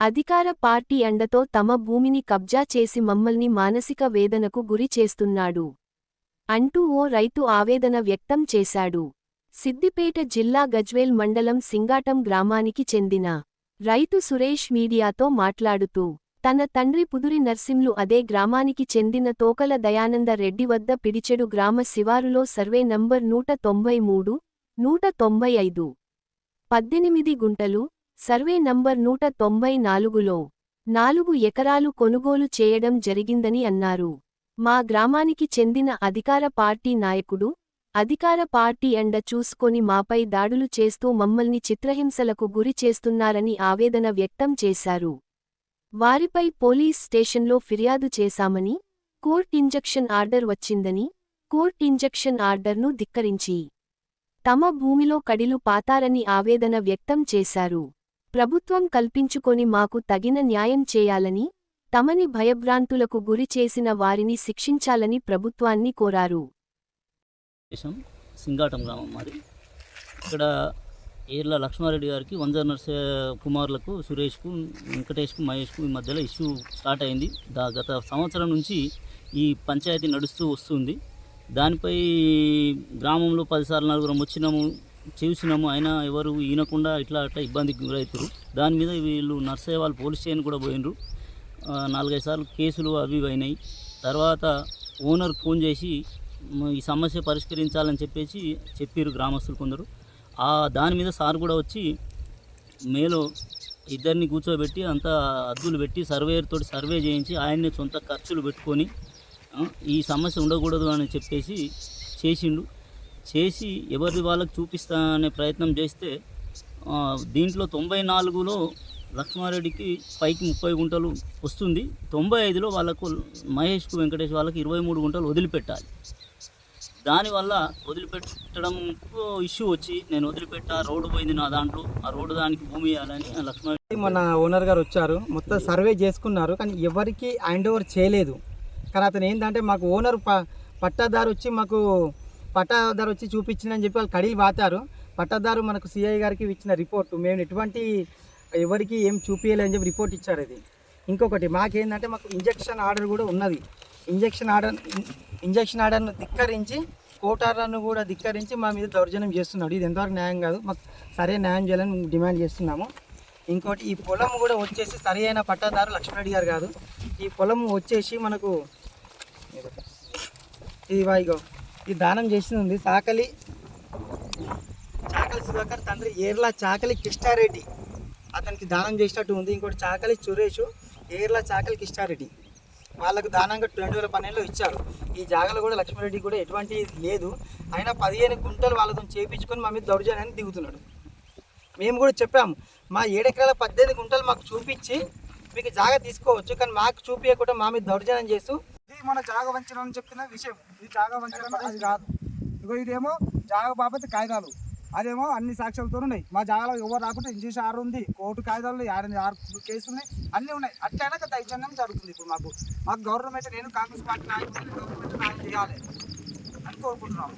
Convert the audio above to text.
అధికార పార్టీ అండతో తమ భూమిని కబ్జా చేసి మమ్మల్ని మానసిక వేదనకు గురి చేస్తున్నాడు అంటూ ఓ రైతు ఆవేదన వ్యక్తం చేశాడు. సిద్దిపేట జిల్లా గజ్వేల్ మండలం సింగాటం గ్రామానికి చెందిన రైతు సురేష్ మీడియాతో మాట్లాడుతూ, తన తండ్రి పుదురి నర్సింలు అదే గ్రామానికి చెందిన తోకల దయానంద రెడ్డి వద్ద పిడిచెడు గ్రామ శివారులో సర్వే నంబర్ 193, 195, 18 గుంటలు, సర్వే నంబర్ 194లో 4 ఎకరాలు కొనుగోలు చేయడం జరిగిందని అన్నారు. మా గ్రామానికి చెందిన అధికార పార్టీ నాయకుడు, అధికార పార్టీ అండ చూసుకొని మాపై దాడులు చేస్తూ మమ్మల్ని చిత్రహింసలకు గురి చేస్తున్నారని ఆవేదన వ్యక్తం చేశారు. వారిపై పోలీస్ స్టేషన్లో ఫిర్యాదు చేశామని, కోర్ట్ ఇంజక్షన్ ఆర్డర్ వచ్చిందని, కోర్ట్ ఇంజక్షన్ ఆర్డర్ను ధిక్కరించి తమ భూమిలో కడిలు పాతారని ఆవేదన వ్యక్తం చేశారు. ప్రభుత్వం కల్పించుకొని మాకు తగిన న్యాయం చేయాలని, తమని భయభ్రాంతులకు గురి చేసిన వారిని శిక్షించాలని ప్రభుత్వాన్ని కోరారు. సింగాటం గ్రామం మాది. ఇక్కడ ఏర్ల లక్ష్మారెడ్డి గారికి వంజర్ నర్సే కుమారులకు సురేష్కు, వెంకటేష్కు, మహేష్కు ఈ మధ్యలో ఇష్యూ స్టార్ట్ అయింది. గత సంవత్సరం నుంచి ఈ పంచాయతీ నడుస్తూ వస్తుంది. దానిపై గ్రామంలో 10 సార్లు నలుగురం వచ్చినాము, చూసినాము, అయినా ఎవరు ఈనకుండా ఇట్లా అట్లా ఇబ్బందికి గురవుతారు. దాని మీద వీళ్ళు నర్సయ్య వాళ్ళు పోలీస్ స్టేషన్ కూడా పోయినరు. 4-5 సార్లు కేసులు అవి అయినాయి. తర్వాత ఓనర్ ఫోన్ చేసి ఈ సమస్య పరిష్కరించాలని చెప్పారు గ్రామస్తులు కొందరు. దాని మీద సార్ కూడా వచ్చి మేలో ఇద్దరిని కూర్చోబెట్టి అంతా అద్దులు పెట్టి సర్వేయర్ తోటి సర్వే చేయించి ఆయన్నే సొంత ఖర్చులు పెట్టుకొని ఈ సమస్య ఉండకూడదు అని చేసిండు. చేసి ఎవరి వాళ్ళకి చూపిస్తా అనే ప్రయత్నం చేస్తే దీంట్లో 94లో లక్ష్మారెడ్డికి పైకి 30 గుంటలు వస్తుంది. 95లో వాళ్ళకు మహేష్కు, వెంకటేష్ వాళ్ళకి 23 గుంటలు వదిలిపెట్టాలి. దానివల్ల వదిలిపెట్టడంకు ఇష్యూ వచ్చి నేను వదిలిపెట్టా, రోడ్డు పోయింది నా దాంట్లో, ఆ రోడ్డు దానికి భూమి ఇవ్వాలని లక్ష్మారెడ్డి మన ఓనర్ గారు వచ్చారు, మొత్తం సర్వే చేసుకున్నారు, కానీ ఎవరికి హ్యాండ్ ఓవర్ చేయలేదు. కానీ అతను ఏంటంటే మాకు ఓనర్ పట్టాదారు వచ్చి చూపించిందని చెప్పి వాళ్ళు కడిలు వాతారు. పట్టాదారు మనకు సిఐ గారికి ఇచ్చిన రిపోర్టు మేము ఎటువంటి ఎవరికి ఏం చూపించలేదని చెప్పి రిపోర్ట్ ఇచ్చారు. అది ఇంకొకటి మాకేంటంటే మాకు ఇంజక్షన్ ఆర్డర్ కూడా ఉన్నది. ఇంజక్షన్ ఆర్డర్ను ధిక్కరించి, కోర్టు ఆర్డర్ను కూడా ధిక్కరించి మా మీద దౌర్జన్యం చేస్తున్నాడు. ఇది ఎంతవరకు న్యాయం కాదు. మాకు సరైన న్యాయం చేయాలని డిమాండ్ చేస్తున్నాము. ఇంకోటి, ఈ పొలం కూడా వచ్చేసి సరి అయిన పట్టాదారు లక్ష్మణరెడ్డి గారు కాదు. ఈ పొలం వచ్చేసి మనకు ఈ దానం చేసింది ఉంది చాకలి సుధాకర్ తండ్రి ఏర్ల చాకలి కిష్టారెడ్డి, అతనికి దానం చేసినట్టు ఉంది. ఇంకోటి చాకలి సురేష్, ఏర్ల చాకలి కిష్టారెడ్డి, వాళ్ళకు దానంగా 2012లో ఇచ్చారు. ఈ జాగాలో కూడా లక్ష్మీరెడ్డి కూడా ఎటువంటి లేదు. అయినా 15 గుంటలు వాళ్ళతో చేయించుకొని మా మీద దౌర్జన్యాన్ని దిగుతున్నాడు. మేము కూడా చెప్పాము, మా 7 ఎకరాల 18 గుంటలు మాకు చూపించి మీకు జాగా తీసుకోవచ్చు, కానీ మాకు చూపించకుండా మా మీద దౌర్జన్యం చేస్తూ ఇది మన జాగా వంచడం అని చెప్పిన విషయం. ఇది జాగా వంచడం అది కాదు. ఇదేమో జాగా బాబత్ కాగితాలు, అదేమో అన్ని సాక్ష్యాలతో ఉన్నాయి. మా జాగాలో ఎవరు రాకుండా ఇంజక్షన్ ఆర్డర్ ఉంది, కోర్టు కాగితాలు 6 కేసులు ఉన్నాయి, అన్నీ ఉన్నాయి. అట్లయినా దౌర్జన్యం జరుగుతుంది. ఇప్పుడు మాకు గవర్నమెంట్, నేను కాంగ్రెస్ పార్టీ నాయకులు, గవర్నమెంట్ న్యాయం చేయాలి అని కోరుకుంటున్నాము.